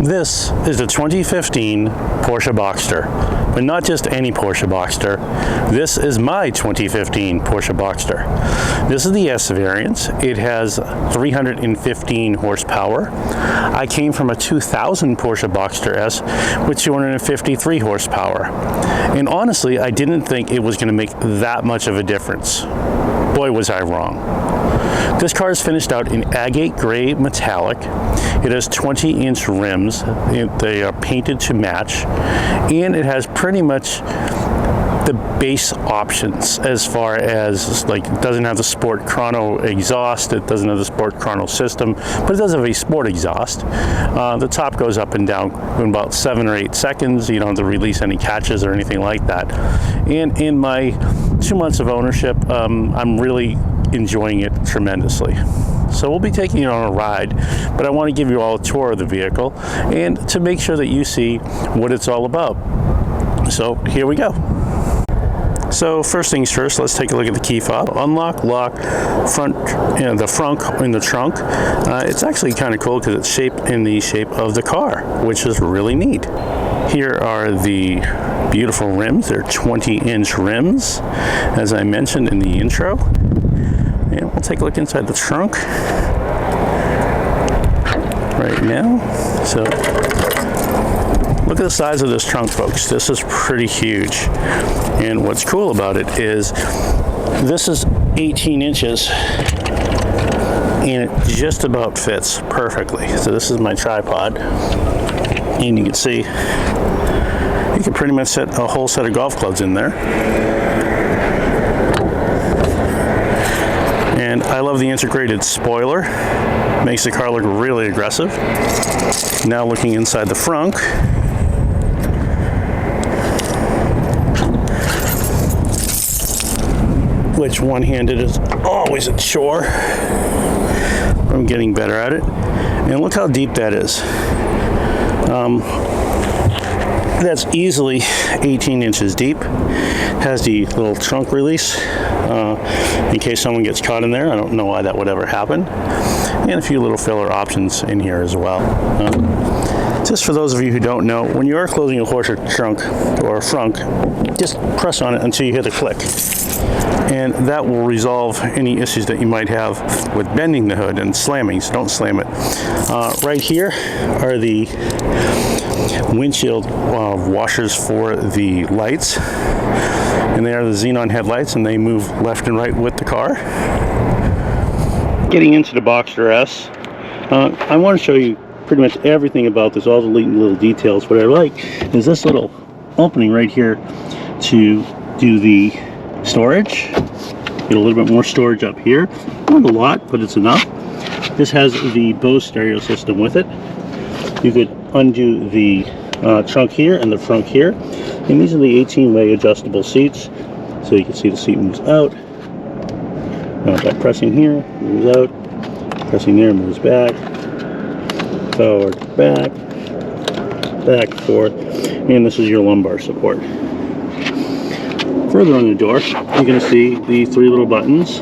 This is the 2015 Porsche Boxster, but not just any Porsche Boxster. This is my 2015 Porsche Boxster. This is the S variant. It has 315 horsepower. I came from a 2000 Porsche Boxster S with 253 horsepower. And honestly, I didn't think it was going to make that much of a difference. Boy, was I wrong. This car is finished out in agate gray metallic. It has 20-inch rims. They are painted to match, and it has pretty much the base options as far as, like, it doesn't have the Sport Chrono exhaust, it doesn't have the Sport Chrono system, but it does have a Sport exhaust. The top goes up and down in about 7 or 8 seconds. You don't have to release any catches or anything like that. And in my 2 months of ownership, I'm really enjoying it tremendously. So we'll be taking it on a ride, but I want to give you all a tour of the vehicle and to make sure that you see what it's all about. So here we go. So first things first, let's take a look at the key fob. Unlock, lock, front, the frunk in the trunk. It's actually kind of cool because it's shaped in the shape of the car, which is really neat. Here are the beautiful rims. They're 20-inch rims, as I mentioned in the intro. And we'll take a look inside the trunk right now. So look at the size of this trunk, folks. This is pretty huge. And what's cool about it is this is 18 inches and it just about fits perfectly. So this is my tripod, and you can see you can pretty much set a whole set of golf clubs in there. And I love the integrated spoiler. Makes the car look really aggressive. Now looking inside the frunk. Which one-handed is always a chore. I'm getting better at it. And look how deep that is. That's easily 18 inches deep. Has the little trunk release in case someone gets caught in there. I don't know why that would ever happen. And a few little filler options in here as well. Just for those of you who don't know, when you are closing a Porsche trunk or a frunk, just press on it until you hear the click. And that will resolve any issues that you might have with bending the hood and slamming, so don't slam it. Right here are the windshield washers for the lights, and they are the xenon headlights, and they move left and right with the car. Getting into the Boxster S, I want to show you pretty much everything about this, all the little details. What I like is this little opening right here to do the storage. Get a little bit more storage up here. Not a lot, but it's enough. This has the Bose stereo system with it. You could undo the trunk here and the front here. And these are the 18-way adjustable seats. So you can see the seat moves out. By pressing here, moves out. Pressing there, moves back. Forward, back. Back, forth. And this is your lumbar support. Further on the door, you're going to see the 3 little buttons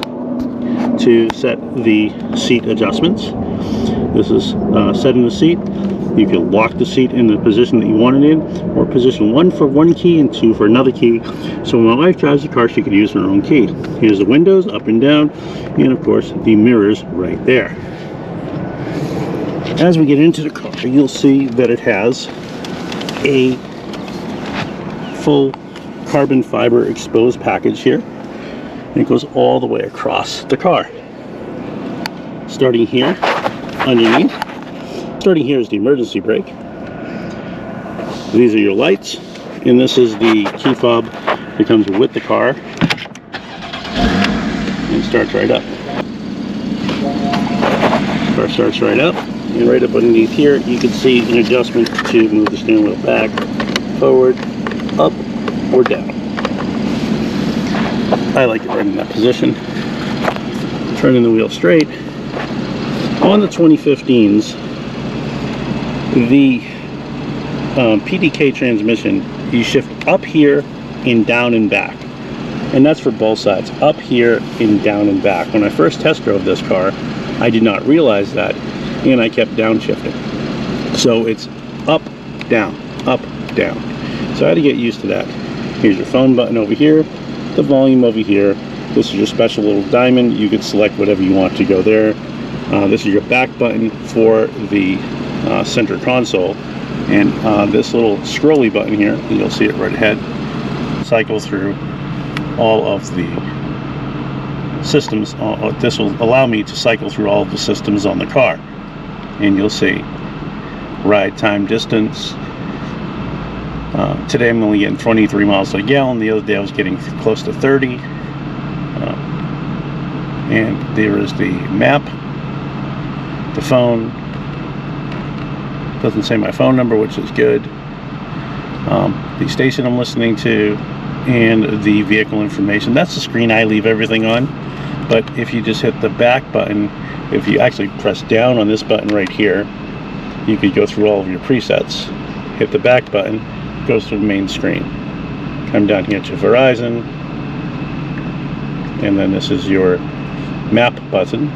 to set the seat adjustments. This is setting the seat. You can lock the seat in the position that you want it in, or position 1 for one key and 2 for another key. So when my wife drives the car, she can use her own key. Here's the windows, up and down, and of course the mirrors right there. As we get into the car, you'll see that it has a full carbon fiber exposed package here, and it goes all the way across the car. Starting here, underneath. Starting here is the emergency brake. These are your lights, and this is the key fob that comes with the car, and starts right up. Car starts right up, and right up underneath here you can see an adjustment to move the steering wheel back, forward, up, or down. I like it right in that position. Turning the wheel straight. On the 2015s, the PDK transmission, you shift up here and down and back. And that's for both sides, up here and down and back. When I first test drove this car, I did not realize that, and I kept downshifting. So it's up, down, up, down. So I had to get used to that. Here's your phone button over here, the volume over here. This is your special little diamond. You can select whatever you want to go there. This is your back button for the center console. And this little scrolly button here, you'll see it right ahead, cycle through all of the systems. This will allow me to cycle through all of the systems on the car. And you'll see ride time, distance. Today I'm only getting 23 miles per gallon. The other day I was getting close to 30. And there is the map, the phone. Doesn't say my phone number, which is good. The station I'm listening to, and the vehicle information. That's the screen I leave everything on. But if you just hit the back button, if you actually press down on this button right here, you could go through all of your presets. Hit the back button, goes to the main screen. Come down here to Verizon, and then this is your map button.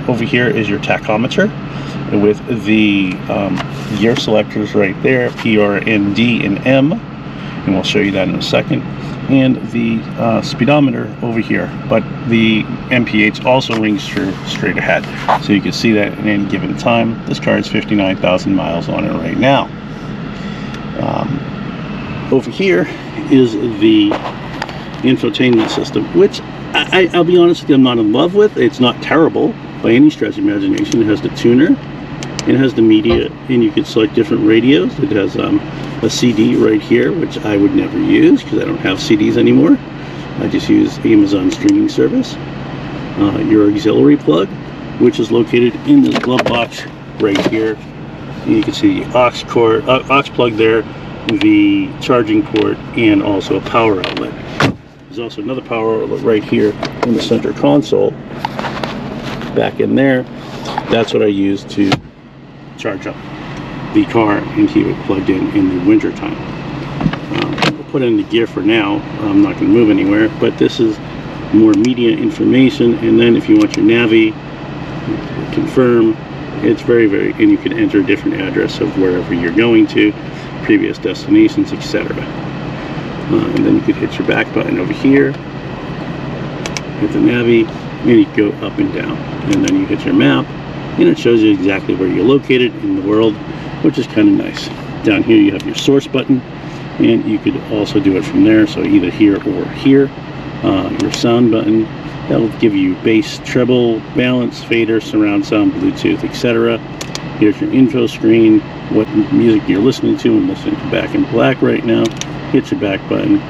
Over here is your tachometer with the gear selectors right there, P, R, N, D, and M, and we'll show you that in a second. And the speedometer over here, but the MPH also rings true straight ahead, so you can see that at any given time. This car has 59,000 miles on it right now. Over here is the infotainment system, which I'll be honest with you, I'm not in love with. It's not terrible by any stretch of imagination. It has the tuner, it has the media, and you can select different radios. It has a CD right here, which I would never use because I don't have CDs anymore. I just use Amazon streaming service. Your auxiliary plug, which is located in this glove box right here. And you can see the aux plug there, the charging port, and also a power outlet. There's also another power outlet right here in the center console. Back in there, that's what I use to charge up the car and keep it plugged in the winter time. I'll put it in the gear for now. I'm not going to move anywhere, but this is more media information. And then if you want your Navi, confirm. It's very, and you can enter a different address of wherever you're going to, previous destinations, etc. And then you could hit your back button over here, hit the Navi, and you go up and down. And then you hit your map, and it shows you exactly where you're located in the world, which is kind of nice. Down here you have your source button, and you could also do it from there, so either here or here. Your sound button, that'll give you bass, treble, balance, fader, surround sound, Bluetooth, etc. Here's your info screen, what music you're listening to. I'm listening to Back in Black right now. Hit your back button.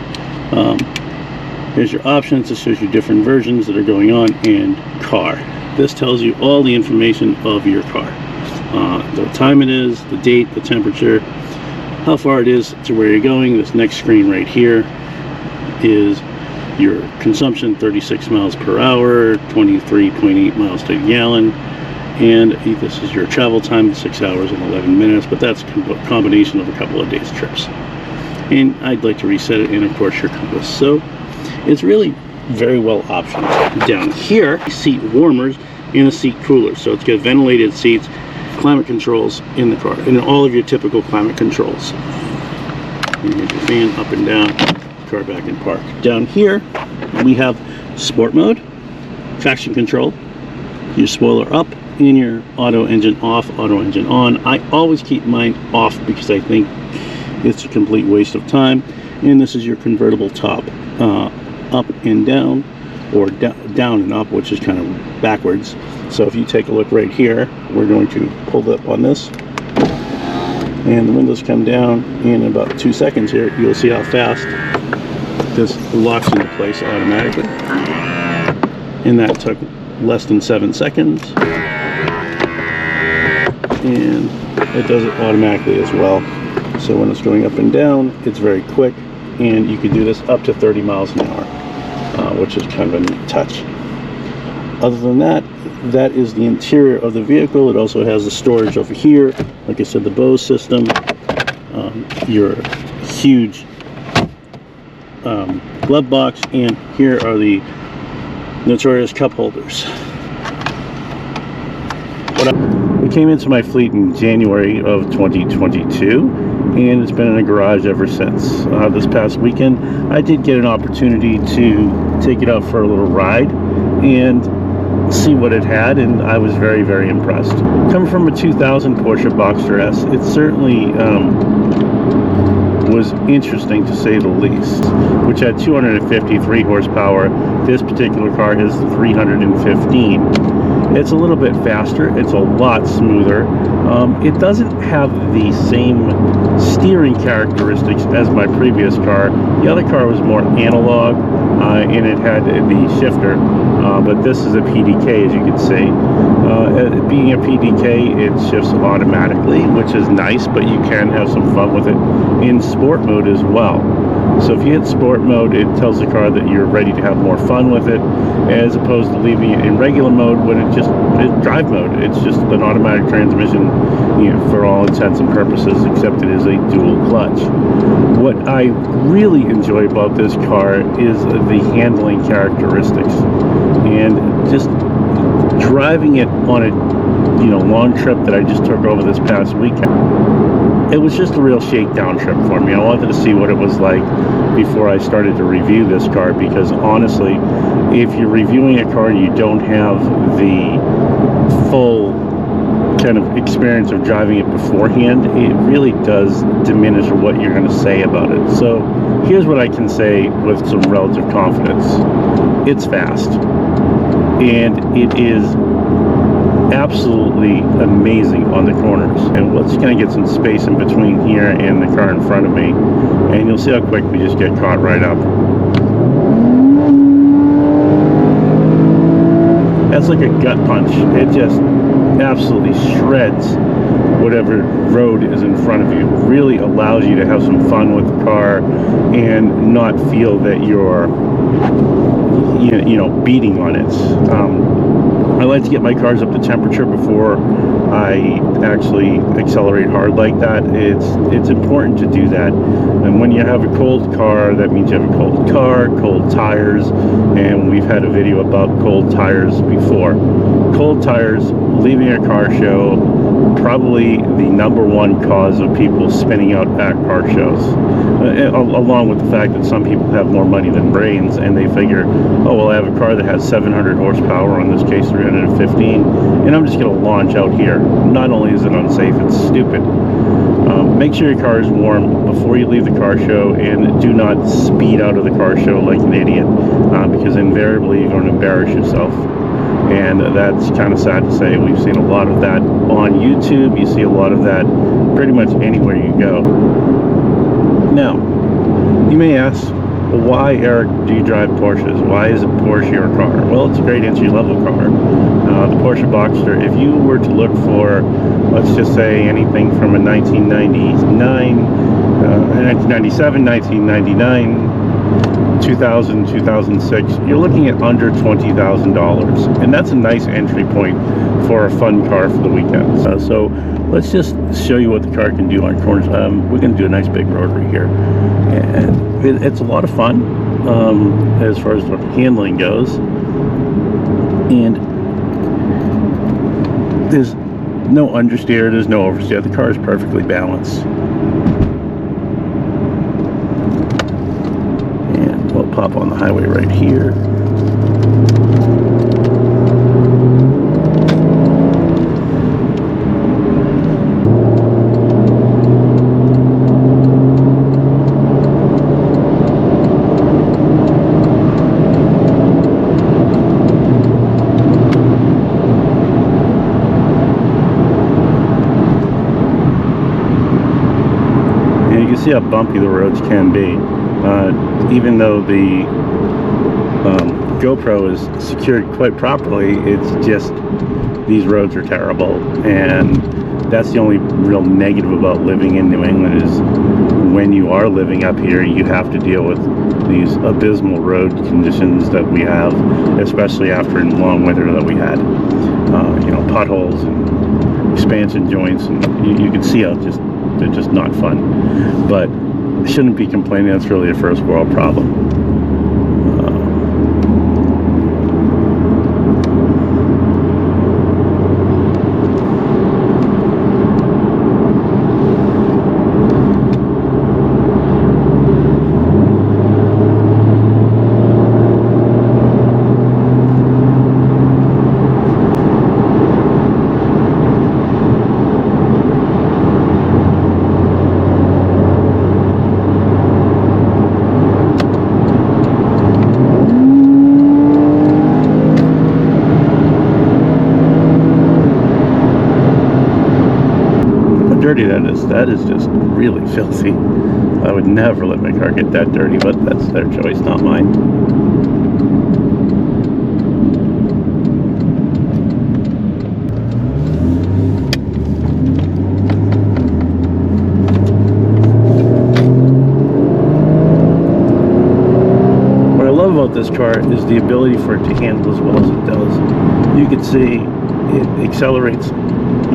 Here's your options. This shows you different versions that are going on, and car. This tells you all the information of your car. The time it is, the date, the temperature, how far it is to where you're going. This next screen right here is your consumption, 36 miles per hour, 23.8 miles to a gallon. And this is your travel time, 6 hours and 11 minutes, but that's a combination of a couple of days trips. And I'd like to reset it, and of course your compass. So it's really very well optioned. Down here, seat warmers and a seat cooler. So it's got ventilated seats, climate controls in the car, and all of your typical climate controls. And here's your fan up and down, car back in park. Down here, we have sport mode, traction control, your spoiler up, and your auto engine off, auto engine on. I always keep mine off because I think it's a complete waste of time. And this is your convertible top, up and down, or down and up, which is kind of backwards. So if you take a look right here, we're going to pull up on this, and the windows come down. In about 2 seconds here, you'll see how fast this locks into place automatically, and that took less than 7 seconds. And it does it automatically as well. So when it's going up and down, it's very quick, and you can do this up to 30 miles an hour, which is kind of a neat touch. Other than that, that is the interior of the vehicle. It also has the storage over here, like I said, the Bose system, your huge glove box, and here are the notorious cup holders. Came into my fleet in January of 2022, and it's been in a garage ever since. This past weekend, I did get an opportunity to take it out for a little ride and see what it had, and I was very, very impressed. Coming from a 2000 Porsche Boxster S, it certainly was interesting to say the least, which had 253 horsepower. This particular car has 315. It's a little bit faster, it's a lot smoother. It doesn't have the same steering characteristics as my previous car. The other car was more analog, and it had the shifter, but this is a PDK, as you can see. Being a PDK, it shifts automatically, which is nice, but you can have some fun with it in sport mode as well. So if you hit sport mode, it tells the car that you're ready to have more fun with it, as opposed to leaving it in regular mode when it's drive mode. It's just an automatic transmission, for all intents and purposes, except it is a dual clutch. What I really enjoy about this car is the handling characteristics, and just driving it on a long trip that I just took over this past weekend. It was just a real shakedown trip for me. I wanted to see what it was like before I started to review this car, because honestly, if you're reviewing a car and you don't have the full kind of experience of driving it beforehand, it really does diminish what you're going to say about it. So here's what I can say with some relative confidence. It's fast, and it is absolutely amazing on the corners. And let's kind of get some space in between here and the car in front of me, and you'll see how quick we just get caught right up. That's like a gut punch. It just absolutely shreds whatever road is in front of you. It really allows you to have some fun with the car and not feel that you're beating on it. I like to get my cars up to temperature before I actually accelerate hard like that. It's important to do that. And when you have a cold car, that means you have a cold car, cold tires, and we've had a video about cold tires before. Cold tires, leaving a car show, probably the #1 cause of people spinning out at car shows. Along with the fact that some people have more money than brains, and they figure, oh, well, I have a car that has 700 horsepower, in this case 315, and I'm just going to launch out here. Not only is it unsafe, it's stupid. Make sure your car is warm before you leave the car show, and do not speed out of the car show like an idiot, because invariably you're going to embarrass yourself. And that's kind of sad to say. We've seen a lot of that on YouTube. You see a lot of that pretty much anywhere you go. Now, you may ask, well, why, Eric, do you drive Porsches? Why is a Porsche your car? Well, it's a great entry-level car. The Porsche Boxster, if you were to look for, let's just say, anything from a 1999, 1997, 1999, 2000, 2006, you're looking at under $20,000, and that's a nice entry point for a fun car for the weekend. So let's just show you what the car can do on corners. We're going to do a nice big rotary here, and it's a lot of fun as far as the handling goes, and there's no understeer, there's no oversteer. The car is perfectly balanced. We'll pop on the highway right here. And you can see how bumpy the roads can be. Even though the GoPro is secured quite properly, it's just, these roads are terrible, and that's the only real negative about living in New England, is when you are living up here, you have to deal with these abysmal road conditions that we have, especially after a long winter that we had. Potholes and expansion joints, and you can see how they're just not fun. But shouldn't be complaining. That's really a first world problem. dirty that is. That is just really filthy. I would never let my car get that dirty, but that's their choice, not mine. What I love about this car is the ability for it to handle as well as it does. You can see it accelerates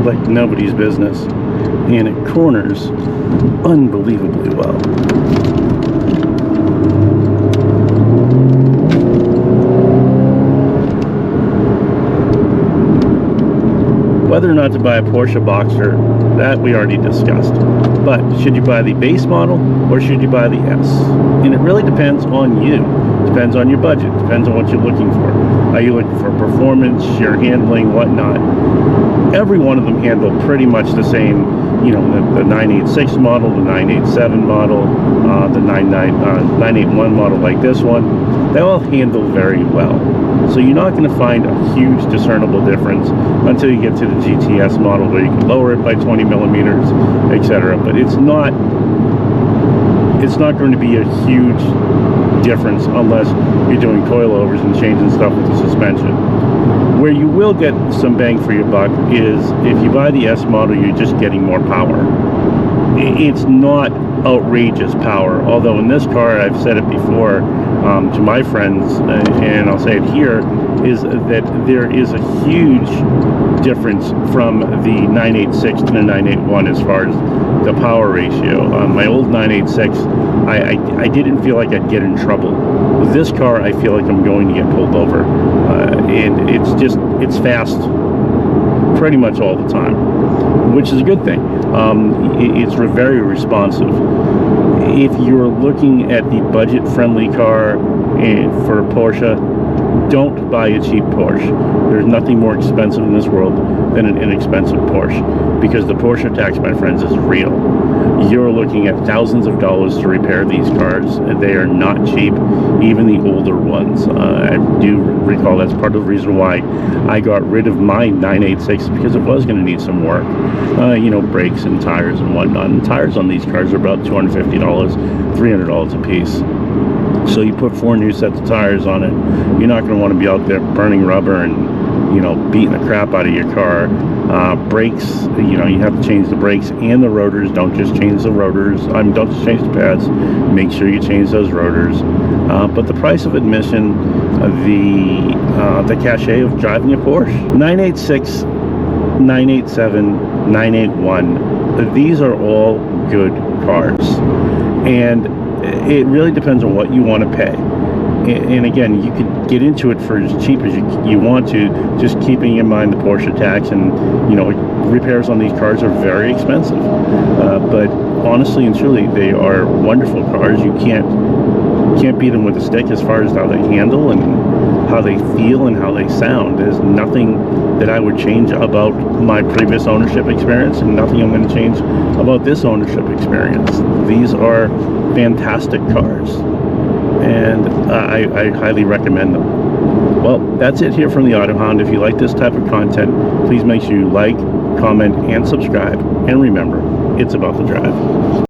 like nobody's business, and it corners unbelievably well. Whether or not to buy a Porsche Boxster, that we already discussed. But should you buy the base model or should you buy the S? And it really depends on you. Depends on your budget. Depends on what you're looking for. Are you looking for performance, your handling, whatnot? Every one of them handle pretty much the same. You know, the 986 model, the 987 model, the 981 model like this one. They all handle very well. So you're not going to find a huge discernible difference until you get to the GTS model where you can lower it by 20 millimeters, etc. But it's not going to be a huge difference unless you're doing coilovers and changing stuff with the suspension. Where you will get some bang for your buck is if you buy the S model, you're just getting more power. It's not outrageous power, although in this car, I've said it before to my friends, and I'll say it here, is that there is a huge difference from the 986 to the 981 as far as the power ratio. My old 986, I didn't feel like I'd get in trouble. With this car, I feel like I'm going to get pulled over, and it's fast pretty much all the time, which is a good thing. It's very responsive. If you're looking at the budget-friendly car for a Porsche, don't buy a cheap Porsche. There's nothing more expensive in this world than an inexpensive Porsche, because the Porsche tax, my friends, is real. You're looking at thousands of dollars to repair these cars. They are not cheap, even the older ones. I do recall that's part of the reason why I got rid of my 986, because it was going to need some work. You know, brakes and tires and whatnot. And tires on these cars are about $250, $300 a piece. So you put 4 new sets of tires on it, you're not going to want to be out there burning rubber and, you know, beating the crap out of your car. Brakes, you know, you have to change the brakes and the rotors. Don't just change the rotors. Don't just change the pads. Make sure you change those rotors. But the price of admission, the cachet of driving a Porsche. 986, 987, 981. These are all good cars. And it really depends on what you want to pay. And again, you could get into it for as cheap as you want to, just keeping in mind the Porsche tax, and you know, repairs on these cars are very expensive. But honestly and truly, they are wonderful cars. You can't beat them with a stick as far as how they handle and how they feel and how they sound. There's nothing that I would change about my previous ownership experience, and nothing I'm going to change about this ownership experience. These are fantastic cars, and I highly recommend them. Well, that's it here from the Autohound. If you like this type of content, please make sure you like, comment, and subscribe. And remember, it's about the drive.